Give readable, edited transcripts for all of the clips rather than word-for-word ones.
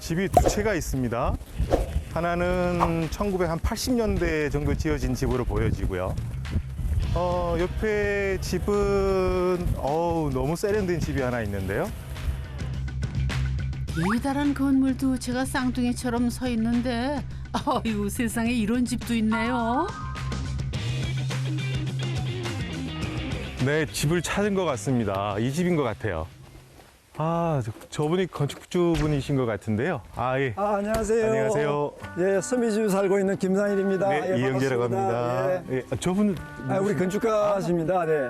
집이 두 채가 있습니다. 하나는 1980년대 정도 지어진 집으로 보여지고요. 옆에 집은 너무 세련된 집이 하나 있는데요. 기다란 건물 두 채가 쌍둥이처럼 서 있는데 아유 세상에 이런 집도 있네요. 네, 집을 찾은 것 같습니다. 이 집인 것 같아요. 저분이 건축주분이신 것 같은데요. 예. 안녕하세요. 안녕하세요. 예, 서미주 살고 있는 김상일입니다. 네, 예, 이영재라고 반갑습니다. 합니다. 예. 예, 저분은 우리 건축가십니다. 네.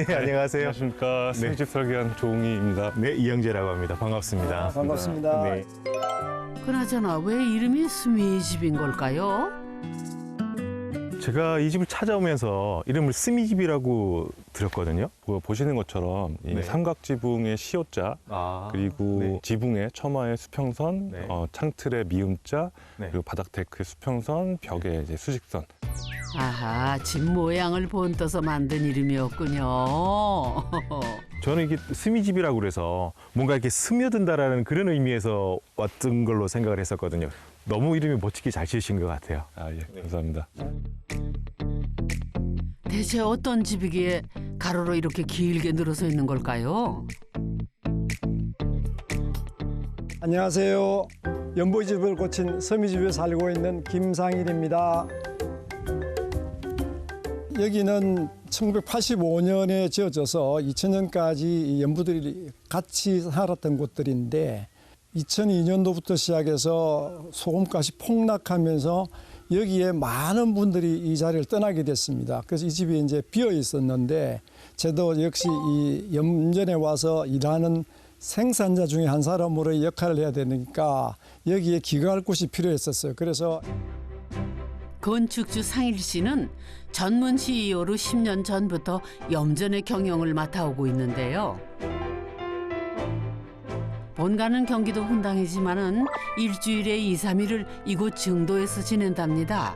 네, 안녕하세요. 안녕하십니까. 새집 설계한 조웅희입니다. 네, 이영재라고 합니다. 반갑습니다. 반갑습니다. 네. 그나저나 왜 이름이 수미 집인 걸까요? 제가 이 집을 찾아오면서 이름을 스미집이라고 들었거든요. 보시는 것처럼 이 네. 삼각지붕의 시옷자, 그리고 네. 지붕의 처마의 수평선, 네. 창틀의 미음자, 네. 그리고 바닥 데크의 수평선, 벽의 이제 수직선. 아하 집 모양을 본떠서 만든 이름이었군요. 저는 이게 스미집이라고 그래서 뭔가 이렇게 스며든다라는 그런 의미에서 왔던 걸로 생각을 했었거든요. 너무 이름이 멋지게 잘 지으신 것 같아요. 예, 감사합니다. 대체 어떤 집이기에 가로로 이렇게 길게 늘어서 있는 걸까요? 안녕하세요. 연보집을 고친 서미집에 살고 있는 김상일입니다. 여기는 1985년에 지어져서 2000년까지 연부들이 같이 살았던 곳들인데 2002년도부터 시작해서 소금값이 폭락하면서 여기에 많은 분들이 이 자리를 떠나게 됐습니다. 그래서 이 집이 이제 비어 있었는데 저도 역시 이 염전에 와서 일하는 생산자 중에 한 사람으로의 역할을 해야 되니까 여기에 기거할 곳이 필요했었어요. 그래서 건축주 상일 씨는 전문 CEO로 10년 전부터 염전의 경영을 맡아오고 있는데요. 본가는 경기도 분당이지만은 일주일에 2, 3일을 이곳 증도에서 지낸답니다.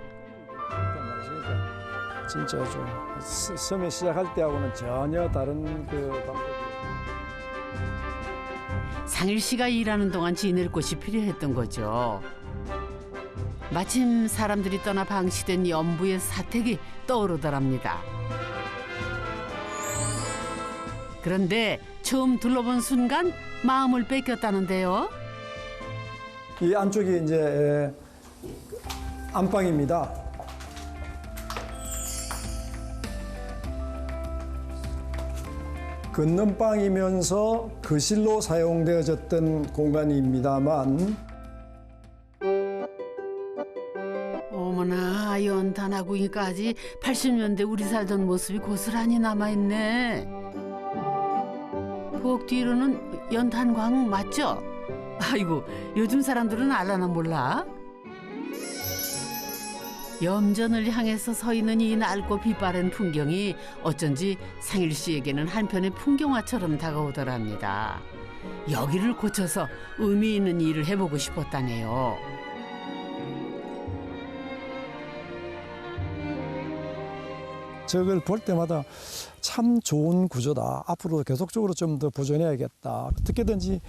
진짜 좀 처음에 시작할 때하고는 전혀 다른 그 방법이. 상일 씨가 일하는 동안 지낼 곳이 필요했던 거죠. 마침 사람들이 떠나 방치된 연부의 사택이 떠오르더랍니다. 그런데 처음 둘러본 순간 마음을 뺏겼다는데요. 이 안쪽이 이제 안방입니다. 건넌방이면서 거실로 사용되어졌던 공간입니다만 어머나 연탄아궁이까지 80년대 우리 살던 모습이 고스란히 남아있네. 부엌 뒤로는 연탄광 맞죠? 아이고 요즘 사람들은 알라나 몰라? 염전을 향해서 서 있는 이 낡고 빛바랜 풍경이 어쩐지 상일 씨에게는 한편의 풍경화처럼 다가오더랍니다. 여기를 고쳐서 의미 있는 일을 해보고 싶었다네요. 저걸 볼 때마다 참 좋은 구조다. 앞으로 계속적으로 좀 더 보존해야겠다. 어떻게든지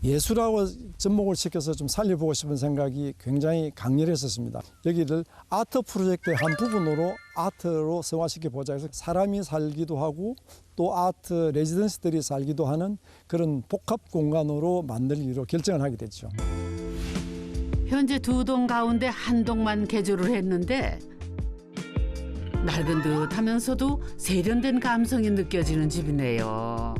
예술하고 접목을 시켜서 좀 살려보고 싶은 생각이 굉장히 강렬했었습니다. 여기를 아트 프로젝트의 한 부분으로 아트로 승화시켜 보자 해서 사람이 살기도 하고 또 아트 레지던스들이 살기도 하는 그런 복합 공간으로 만들기로 결정을 하게 됐죠. 현재 두 동 가운데 한 동만 개조를 했는데 낡은 듯하면서도 세련된 감성이 느껴지는 집이네요.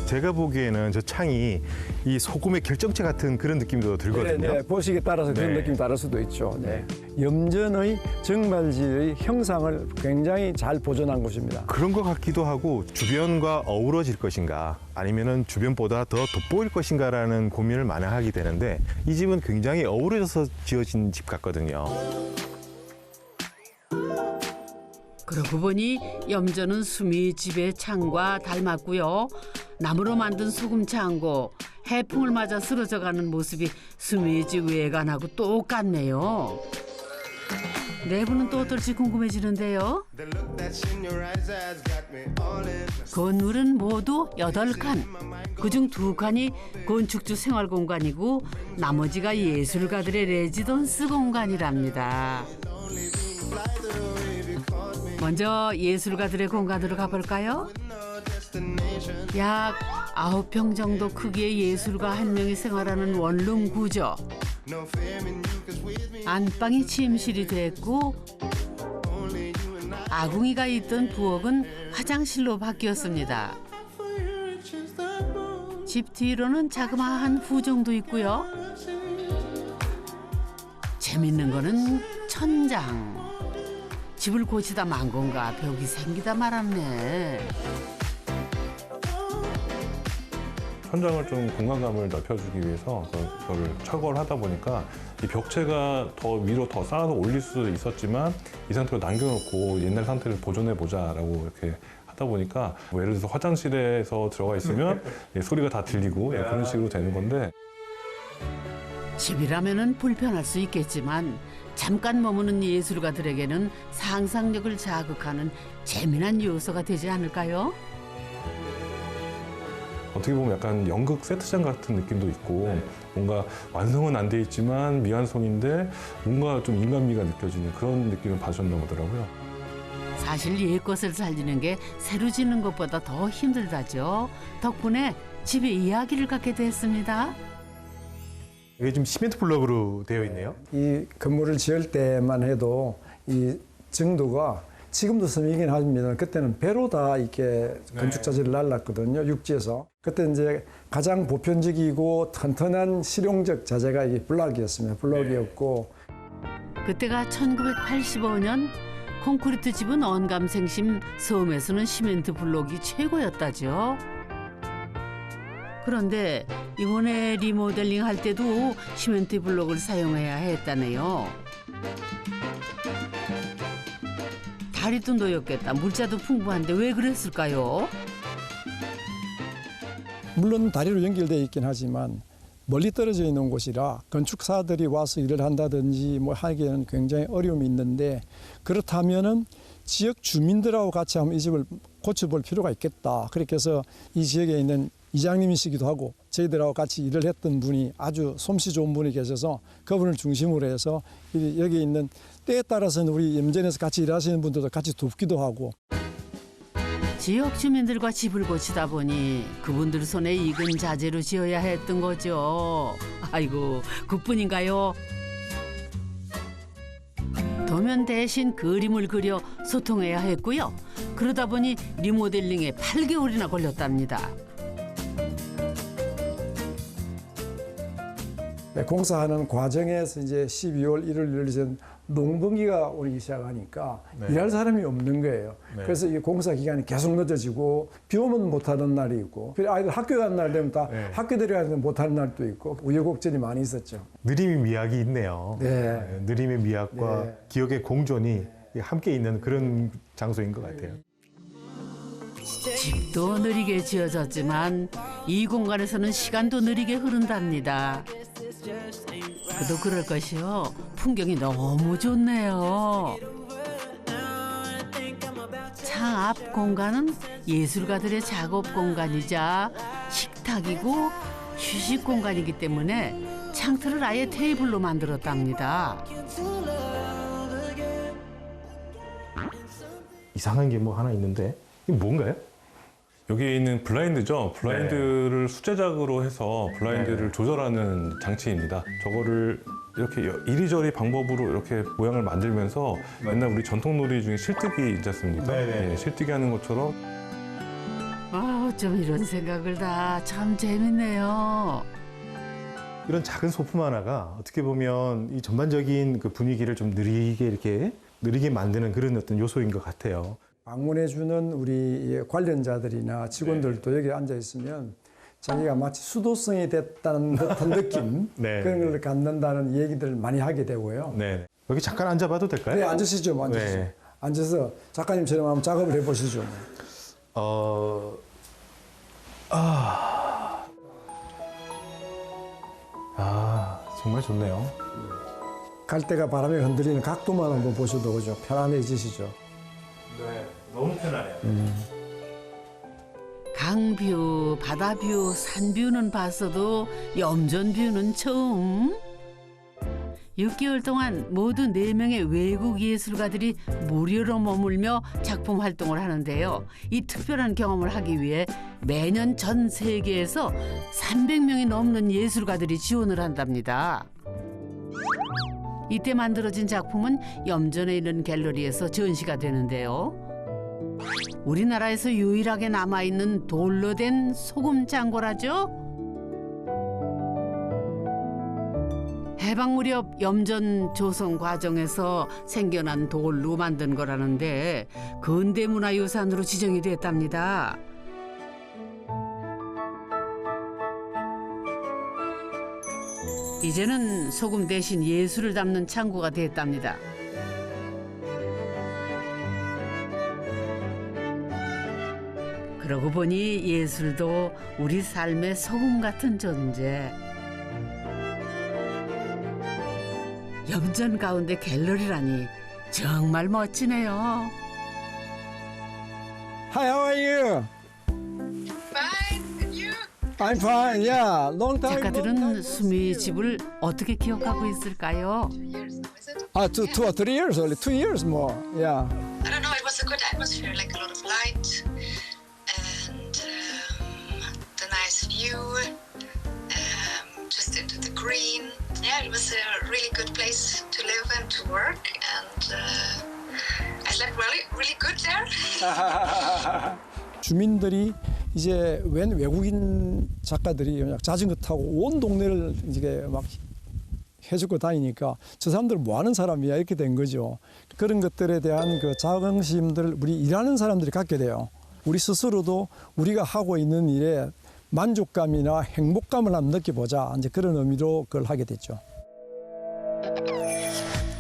제가 보기에는 저 창이 이 소금의 결정체 같은 그런 느낌도 들거든요. 네, 보시기에 따라서 그런 네. 느낌이 다를 수도 있죠. 네. 염전의 정말지의 형상을 굉장히 잘 보존한 곳입니다. 그런 것 같기도 하고 주변과 어우러질 것인가 아니면은 주변보다 더 돋보일 것인가라는 고민을 많이 하게 되는데 이 집은 굉장히 어우러져서 지어진 집 같거든요. 그러고 보니 염전은 수미 집의 창과 닮았고요. 나무로 만든 소금 창고, 해풍을 맞아 쓰러져가는 모습이 수미 집 외관하고 똑같네요. 내부는 또 어떨지 궁금해지는데요. 건물은 모두 8칸. 그중 2칸이 건축주 생활공간이고 나머지가 예술가들의 레지던스 공간이랍니다. 먼저 예술가들의 공간으로 가볼까요? 약 9평 정도 크기의 예술가 한 명이 생활하는 원룸 구조. 안방이 침실이 됐고 아궁이가 있던 부엌은 화장실로 바뀌었습니다. 집 뒤로는 자그마한 후정도 있고요. 재밌는 거는 천장. 집을 고치다 만 건가 벽이 생기다 말았네. 천장을 좀 공간감을 넓혀주기 위해서 그거를 철거를 하다 보니까 이 벽체가 더 위로 더 쌓아서 올릴 수도 있었지만 이 상태로 남겨놓고 옛날 상태를 보존해보자라고 이렇게 하다 보니까 뭐 예를 들어서 화장실에서 들어가 있으면 소리가 다 들리고 그런 식으로 되는 건데 집이라면은 불편할 수 있겠지만 잠깐 머무는 예술가들에게는 상상력을 자극하는 재미난 요소가 되지 않을까요? 어떻게 보면 약간 연극 세트장 같은 느낌도 있고 뭔가 완성은 안 돼 있지만 미완성인데 뭔가 좀 인간미가 느껴지는 그런 느낌을 받으셨나 보더라고요. 사실 옛것을 살리는 게 새로 짓는 것보다 더 힘들다죠. 덕분에 집에 이야기를 갖게 됐습니다. 이게 좀 시멘트 블럭으로 되어 있네요. 이 건물을 지을 때만 해도 이 정도가 지금도 섬이긴 합니다. 그때는 배로 다 이렇게 건축 자재를 날랐거든요. 육지에서. 그때 이제 가장 보편적이고 튼튼한 실용적 자재가 이 블럭이었습니다. 블럭이었고. 그때가 1985년 콘크리트 집은 언감생심 섬에서는 시멘트 블록이 최고였다죠. 그런데 이번에 리모델링 할 때도 시멘트 블록을 사용해야 했다네요. 다리도 놓였겠다. 물자도 풍부한데 왜 그랬을까요? 물론 다리로 연결되어 있긴 하지만 멀리 떨어져 있는 곳이라 건축사들이 와서 일을 한다든지 뭐 하기에는 굉장히 어려움이 있는데 그렇다면은 지역 주민들하고 같이 한번 이 집을 고쳐볼 필요가 있겠다. 그렇게 해서 이 지역에 있는 이장님이시기도 하고 저희들하고 같이 일을 했던 분이 아주 솜씨 좋은 분이 계셔서 그분을 중심으로 해서 여기 있는 때에 따라서는 우리 염전에서 같이 일하시는 분들도 같이 돕기도 하고. 지역 주민들과 집을 고치다 보니 그분들 손에 익은 자재로 지어야 했던 거죠. 아이고, 그뿐인가요? 도면 대신 그림을 그려 소통해야 했고요. 그러다 보니 리모델링에 8개월이나 걸렸답니다. 공사하는 과정에서 이제 12월 1월 1일 농번기가 오기 시작하니까 일할 사람이 없는 거예요. 그래서 이 공사 기간이 계속 늦어지고 비 오면 못하는 날이 있고 아이들 학교 가는 날 되면 다 학교 데려가서 못하는 날도 있고 우여곡절이 많이 있었죠. 느림의 미학이 있네요. 네. 느림의 미학과 기억의 공존이 함께 있는 그런 장소인 것 같아요. 집도 느리게 지어졌지만 이 공간에서는 시간도 느리게 흐른답니다. 그도 그럴 것이요. 풍경이 너무 좋네요. 창 앞 공간은 예술가들의 작업 공간이자 식탁이고 휴식 공간이기 때문에 창틀을 아예 테이블로 만들었답니다. 이상한 게 뭐 하나 있는데 이게 뭔가요? 여기에 있는 블라인드죠. 블라인드를 수제작으로 해서 블라인드를 조절하는 장치입니다. 저거를 이렇게 이리저리 방법으로 이렇게 모양을 만들면서 옛날 우리 전통놀이 중에 실뜨기 있지 않습니까? 네네. 네, 실뜨기 하는 것처럼 아, 좀 이런 생각을 다 참 재밌네요. 이런 작은 소품 하나가 어떻게 보면 이 전반적인 그 분위기를 좀 느리게 만드는 그런 어떤 요소인 것 같아요. 방문해주는 우리 관련자들이나 직원들도 여기 앉아 있으면 자기가 마치 수도성이 됐다는 듯한 느낌 그런 걸 갖는다는 얘기들 많이 하게 되고요. 네. 여기 잠깐 앉아봐도 될까요? 네, 앉으시죠. 앉으시죠. 네. 앉아서 작가님처럼 한번 작업을 해보시죠. 정말 좋네요. 갈대가 바람에 흔들리는 각도만 한번 보셔도 그죠? 편안해지시죠. 네, 너무 편하네요. 강뷰, 바다뷰, 산뷰는 봤어도 염전뷰는 처음. 6개월 동안 모두 4명의 외국 예술가들이 무료로 머물며 작품 활동을 하는데요. 이 특별한 경험을 하기 위해 매년 전 세계에서 300명이 넘는 예술가들이 지원을 한답니다. 이때 만들어진 작품은 염전에 있는 갤러리에서 전시가 되는데요. 우리나라에서 유일하게 남아있는 돌로 된 소금 창고라죠. 해방 무렵 염전 조성 과정에서 생겨난 돌로 만든 거라는데 근대문화유산으로 지정이 됐답니다. 이제는 소금 대신 예술을 담는 창고가 됐답니다. 그러고 보니 예술도 우리 삶의 소금 같은 존재. 염전 가운데 갤러리라니 정말 멋지네요. Hi, how are you? Fine, and you? I'm fine. Yeah, long time. 작가들은 수미의 집을 어떻게 기억하고 있을까요? 2 years now, is it? Two or 3 years only. 2 years more. Yeah. I don't know, it was a good atmosphere, like a lot of light and the nice view, just into the green. Yeah, it was a really good place to live and to work, and I slept really good there. 주민들이 이제 웬 외국인 작가들이 그냥 자전거 타고 온 동네를 이제 막 해주고 다니니까 저 사람들 뭐 하는 사람이야 이렇게 된 거죠. 그런 것들에 대한 그 자긍심들을 우리 일하는 사람들이 갖게 돼요. 우리 스스로도 우리가 하고 있는 일에 만족감이나 행복감을 한번 느껴보자. 이제 그런 의미로 그걸 하게 됐죠.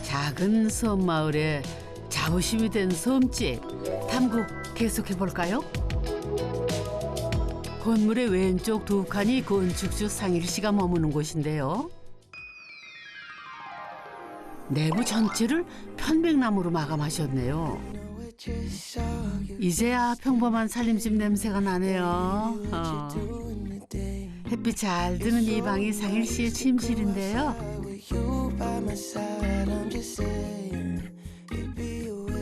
작은 섬 마을에 자부심이 된 섬집 탐구 계속해 볼까요? 건물의 왼쪽 두 칸이 건축주 상일 씨가 머무는 곳인데요. 내부 전체를 편백나무로 마감하셨네요. 이제야 평범한 살림집 냄새가 나네요. 햇빛 잘 드는 이 방이 상일 씨의 침실인데요.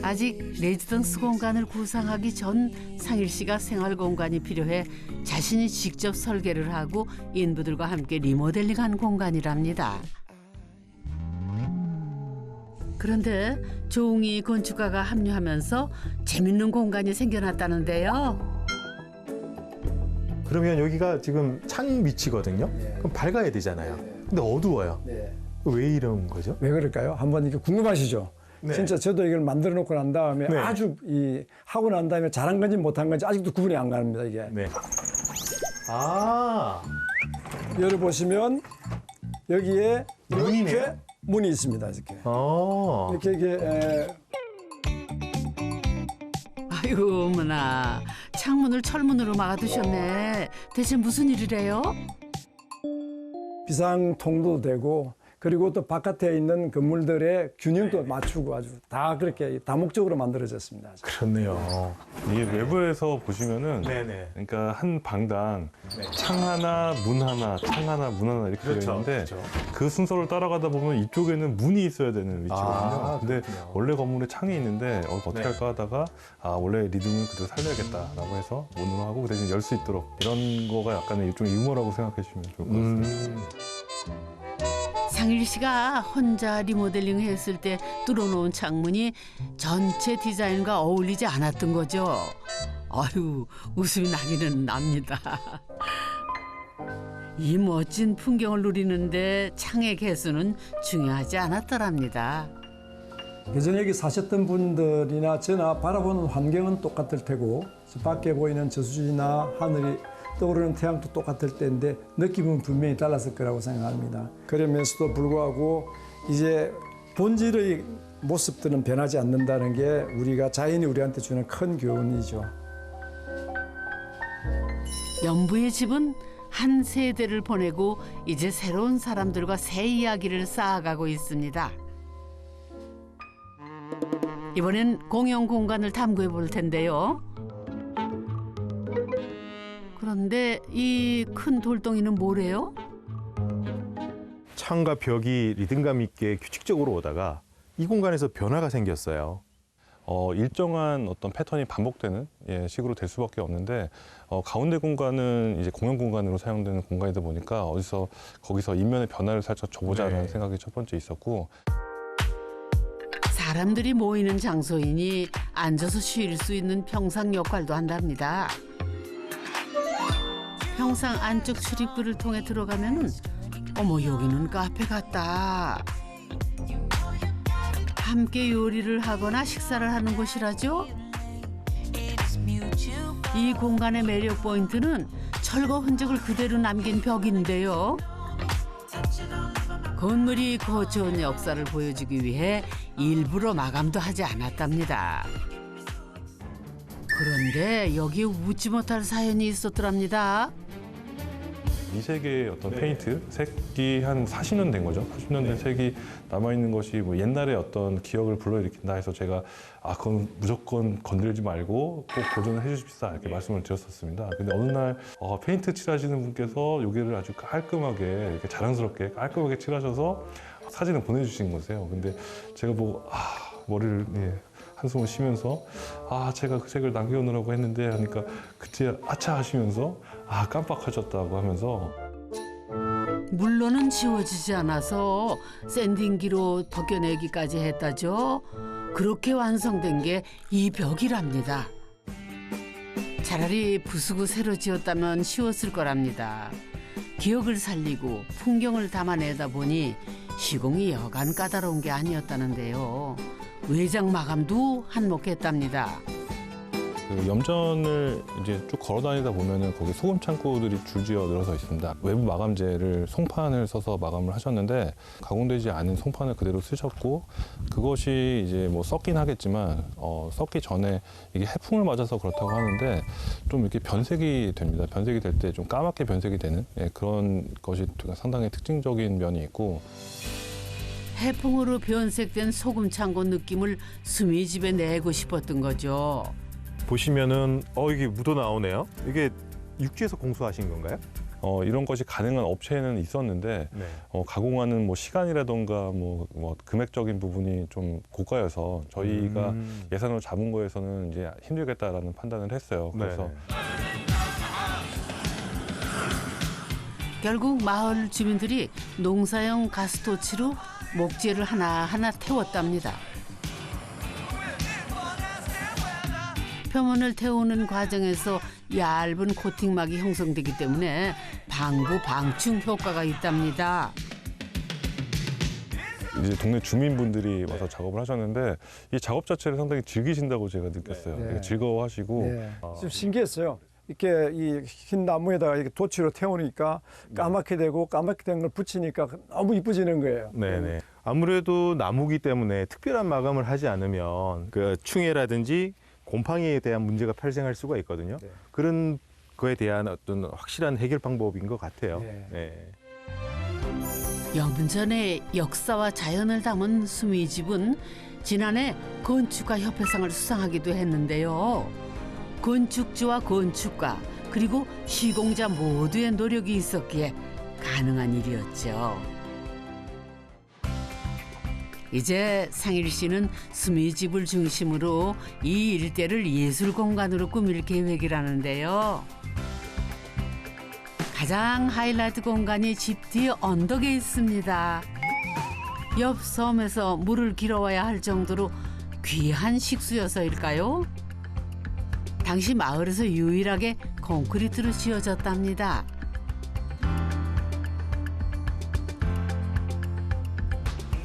아직 레지던스 공간을 구상하기 전 상일 씨가 생활 공간이 필요해 자신이 직접 설계를 하고 인부들과 함께 리모델링한 공간이랍니다. 그런데 조웅이 건축가가 합류하면서 재밌는 공간이 생겨났다는데요. 그러면 여기가 지금 창 위치거든요. 그럼 밝아야 되잖아요. 근데 어두워요. 왜 이런 거죠? 왜 그럴까요? 한번 이게 궁금하시죠? 네. 진짜 저도 이걸 만들어 놓고 난 다음에 네. 아주 하고 난 다음에 잘한 건지 못한 건지 아직도 구분이 안 갑니다, 이게. 네. 아, 열어보시면 여기에 문이네요. 이렇게 문이 있습니다, 이렇게. 이렇게 아이고 어머나 창문을 철문으로 막아두셨네. 대체 무슨 일이래요? 비상통도 되고 그리고 또 바깥에 있는 건물들의 균형도 맞추고 아주 다 그렇게 다목적으로 만들어졌습니다. 그렇네요. 이게 외부에서 보시면은 네네. 그러니까 한 방당 창 하나, 문 하나, 창 하나, 문 하나 이렇게 그렇죠, 되어 있는데 그렇죠. 그 순서를 따라가다 보면 이쪽에는 문이 있어야 되는 위치거든요. 아, 근데 그렇군요. 원래 건물에 창이 있는데 어떻게 네. 할까 하다가 원래 리듬을 그대로 살려야겠다라고 해서 문으로 하고 그 대신 열 수 있도록 이런 거가 약간의 일종의 유머라고 생각해 주시면 좋을 것 같습니다. 상일 씨가 혼자 리모델링 했을 때 뚫어놓은 창문이 전체 디자인과 어울리지 않았던 거죠. 아유, 웃음이 나기는 납니다. 이 멋진 풍경을 누리는데 창의 개수는 중요하지 않았더랍니다. 예전에 여기 사셨던 분들이나 저나 바라보는 환경은 똑같을 테고 저 밖에 보이는 저수지나 하늘이 떠오르는 태양도 똑같을 때인데 느낌은 분명히 달랐을 거라고 생각합니다. 그러면서도 불구하고 이제 본질의 모습들은 변하지 않는다는 게 우리가 자연이 우리한테 주는 큰 교훈이죠. 연부의 집은 한 세대를 보내고 이제 새로운 사람들과 새 이야기를 쌓아가고 있습니다. 이번엔 공용 공간을 탐구해 볼 텐데요. 그런데 이 큰 돌덩이는 뭐래요? 창과 벽이 리듬감 있게 규칙적으로 오다가 이 공간에서 변화가 생겼어요. 일정한 어떤 패턴이 반복되는 식으로 될 수밖에 없는데 가운데 공간은 이제 공용 공간으로 사용되는 공간이다 보니까 거기서 인면의 변화를 살짝 줘보자라는 네. 생각이 첫 번째 있었고 사람들이 모이는 장소이니 앉아서 쉴 수 있는 평상 역할도 한답니다. 평상 안쪽 출입구를 통해 들어가면은 어머 여기는 카페 같다. 함께 요리를 하거나 식사를 하는 곳이라죠. 이 공간의 매력 포인트는 철거 흔적을 그대로 남긴 벽인데요. 건물이 거쳐온 역사를 보여주기 위해 일부러 마감도 하지 않았답니다. 그런데 여기에 웃지 못할 사연이 있었더랍니다. 미세계의 어떤 페인트, 색이 한 40년 된 거죠. 40년 된 색이 남아있는 것이 뭐 옛날의 어떤 기억을 불러일으킨다 해서 제가 그건 무조건 건들지 말고 꼭 보존을 해주십사 이렇게 말씀을 드렸었습니다. 근데 어느 날 페인트 칠하시는 분께서 여기를 아주 깔끔하게 이렇게 자랑스럽게 깔끔하게 칠하셔서 사진을 보내주신 거세요. 근데 제가 보고 머리를 한숨을 쉬면서 제가 그 색을 남겨놓으라고 했는데 하니까 그때 아차 하시면서 깜빡하셨다고 하면서 물론은 지워지지 않아서 샌딩기로 벗겨내기까지 했다죠. 그렇게 완성된 게 이 벽이랍니다. 차라리 부수고 새로 지었다면 쉬웠을 거랍니다. 기억을 살리고 풍경을 담아내다 보니 시공이 여간 까다로운 게 아니었다는데요. 외장 마감도 한몫했답니다. 그 염전을 이제 쭉 걸어 다니다 보면은 거기 소금 창고들이 줄지어 늘어서 있습니다. 외부 마감재를 송판을 써서 마감을 하셨는데 가공되지 않은 송판을 그대로 쓰셨고 그것이 이제 뭐 썩긴 하겠지만 썩기 전에 이게 해풍을 맞아서 그렇다고 하는데 좀 이렇게 변색이 됩니다. 변색이 될 때 좀 까맣게 변색이 되는 그런 것이 상당히 특징적인 면이 있고. 해풍으로 변색된 소금 창고 느낌을 수미집에 내고 싶었던 거죠. 보시면은 이게 묻어 나오네요. 이게 육지에서 공수하신 건가요? 이런 것이 가능한 업체는 있었는데 네. 가공하는 뭐 시간이라던가 뭐 금액적인 부분이 좀 고가여서 저희가 예산으로 잡은 거에서는 이제 힘들겠다라는 판단을 했어요. 그래서 네. 결국 마을 주민들이 농사용 가스토치로 목재를 하나하나 태웠답니다. 표면을 태우는 과정에서 얇은 코팅막이 형성되기 때문에 방부 방충 효과가 있답니다. 이제 동네 주민분들이 와서 작업을 하셨는데 이 작업 자체를 상당히 즐기신다고 제가 느꼈어요. 네. 즐거워하시고 네. 좀 신기했어요. 이렇게 이 흰 나무에다가 이렇게 도치로 태우니까 까맣게 되고 까맣게 된 걸 붙이니까 너무 이뻐지는 거예요. 네네. 아무래도 나무기 때문에 특별한 마감을 하지 않으면 그 충해라든지 곰팡이에 대한 문제가 발생할 수가 있거든요. 네. 그런 거에 대한 어떤 확실한 해결 방법인 것 같아요. 네. 네. 영분전의 역사와 자연을 담은 수미집은 지난해 건축가 협회상을 수상하기도 했는데요. 건축주와 건축가 그리고 시공자 모두의 노력이 있었기에 가능한 일이었죠. 이제 상일 씨는 수미집을 중심으로 이 일대를 예술 공간으로 꾸밀 계획이라는데요. 가장 하이라이트 공간이 집 뒤 언덕에 있습니다. 옆 섬에서 물을 길어와야 할 정도로 귀한 식수여서일까요? 당시 마을에서 유일하게 콘크리트로 지어졌답니다.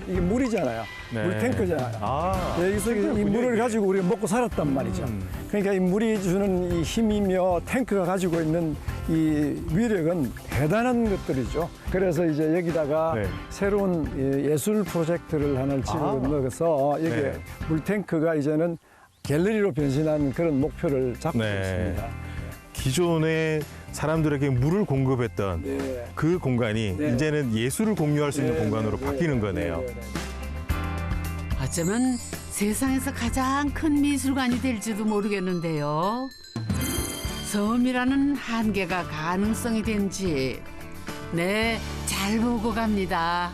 이게 물이잖아요. 네. 물 탱크잖아요. 여기서 이 탱크군요, 물을 이게. 가지고 우리가 먹고 살았단 말이죠. 그러니까 이 물이 주는 이 힘이며 탱크가 가지고 있는 이 위력은 대단한 것들이죠. 그래서 이제 여기다가 네. 새로운 예술 프로젝트를 하나를 집어넣어서 여기 네. 물 탱크가 이제는 갤러리로 변신한 그런 목표를 잡고 네. 있습니다. 기존에 사람들에게 물을 공급했던 네. 그 공간이 네. 이제는 예술을 공유할 수 있는 네, 공간으로 네, 바뀌는 네, 거네요. 네, 네. 어쩌면 세상에서 가장 큰 미술관이 될지도 모르겠는데요. 섬이라는 한계가 가능성이 된 집. 네, 잘 보고 갑니다.